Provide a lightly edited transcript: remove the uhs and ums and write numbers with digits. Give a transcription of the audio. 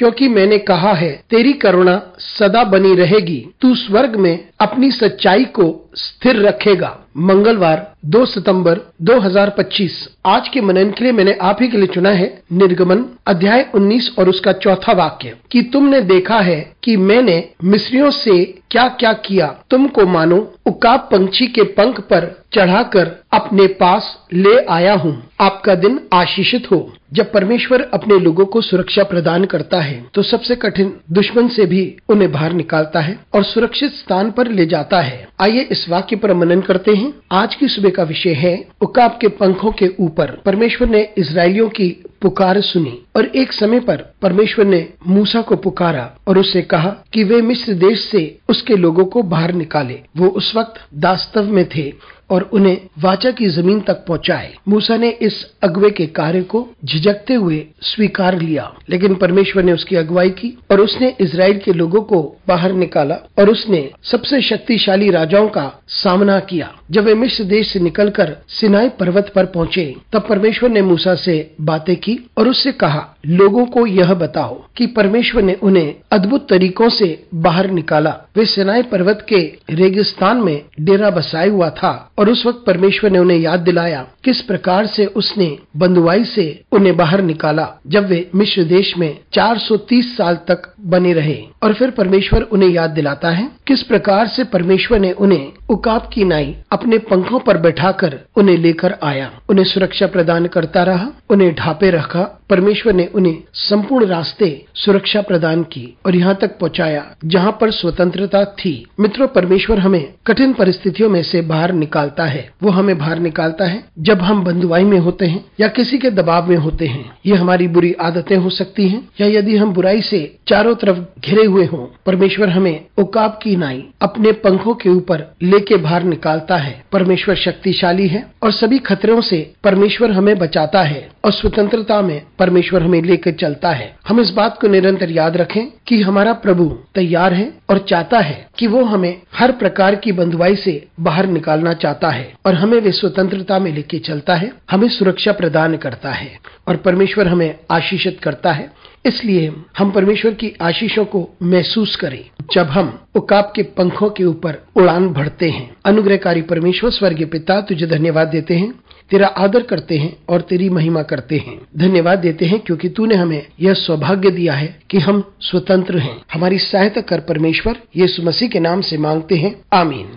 क्योंकि मैंने कहा है तेरी करुणा सदा बनी रहेगी, तू स्वर्ग में अपनी सच्चाई को स्थिर रखेगा। मंगलवार 2 सितंबर 2025। आज के मनन के लिए मैंने आप ही के लिए चुना है निर्गमन अध्याय 19 और उसका 4था वाक्य कि तुमने देखा है कि मैंने मिस्रियों से क्या क्या किया, तुमको मानो उकाब पंछी के पंख पर चढ़ाकर अपने पास ले आया हूँ। आपका दिन आशीषित हो। जब परमेश्वर अपने लोगों को सुरक्षा प्रदान करता है तो सबसे कठिन दुश्मन से भी उन्हें बाहर निकालता है और सुरक्षित स्थान पर ले जाता है। आइए इस वाक्य पर मनन करते हैं। आज की सुबह का विषय है उकाब के पंखों के ऊपर। परमेश्वर ने इस्राएलियों की पुकार सुनी और एक समय पर परमेश्वर ने मूसा को पुकारा और उससे कहा कि वे मिस्र देश से उसके लोगों को बाहर निकाले। वो उस वक्त दास्तव में थे और उन्हें वाचा की जमीन तक पहुंचाए। मूसा ने इस अगुवे के कार्य को झिझकते हुए स्वीकार लिया, लेकिन परमेश्वर ने उसकी अगुवाई की और उसने इजराइल के लोगों को बाहर निकाला और उसने सबसे शक्तिशाली राजाओं का सामना किया। जब वे मिस्र देश से निकलकर सिनाई पर्वत पर पहुंचे तब परमेश्वर ने मूसा से बातें की और उससे कहा, लोगों को यह बताओ कि परमेश्वर ने उन्हें अद्भुत तरीकों से बाहर निकाला। वे सिनाई पर्वत के रेगिस्तान में डेरा बसाए हुआ था और उस वक्त परमेश्वर ने उन्हें याद दिलाया किस प्रकार से उसने बंधुआई से उन्हें बाहर निकाला जब वे मिस्र देश में 430 साल तक बने रहे। और फिर परमेश्वर उन्हें याद दिलाता है किस प्रकार से परमेश्वर ने उन्हें उकाब की नाई अपने पंखों पर बैठाकर उन्हें लेकर आया, उन्हें सुरक्षा प्रदान करता रहा, उन्हें ढांपे रखा। परमेश्वर ने उन्हें संपूर्ण रास्ते सुरक्षा प्रदान की और यहाँ तक पहुँचाया जहाँ पर स्वतंत्रता थी। मित्रों, परमेश्वर हमें कठिन परिस्थितियों में से बाहर निकालता है। वो हमें बाहर निकालता है जब हम बंधुआई में होते हैं या किसी के दबाव में होते हैं। ये हमारी बुरी आदतें हो सकती हैं या यदि हम बुराई से चारों तरफ घिरे हुए हों। परमेश्वर हमें उकाब की नाई अपने पंखों के ऊपर लेके बाहर निकालता है। परमेश्वर शक्तिशाली है और सभी खतरों से परमेश्वर हमें बचाता है और स्वतंत्रता में परमेश्वर हमें लेकर चलता है। हम इस बात को निरंतर याद रखें कि हमारा प्रभु तैयार है और चाहता है कि वो हमें हर प्रकार की बंधुआई से बाहर निकालना चाहता है और हमें वे स्वतंत्रता में लेके चलता है, हमें सुरक्षा प्रदान करता है और परमेश्वर हमें आशीषित करता है। इसलिए हम परमेश्वर की आशीषों को महसूस करें जब हम उकाब के पंखों के ऊपर उड़ान भरते हैं। अनुग्रहकारी परमेश्वर स्वर्गीय पिता, तुझे धन्यवाद देते हैं, तेरा आदर करते हैं और तेरी महिमा करते हैं। धन्यवाद देते हैं क्योंकि तूने हमें यह सौभाग्य दिया है कि हम स्वतंत्र हैं। हमारी सहायता कर परमेश्वर, यीशु मसीह के नाम से मांगते हैं, आमीन।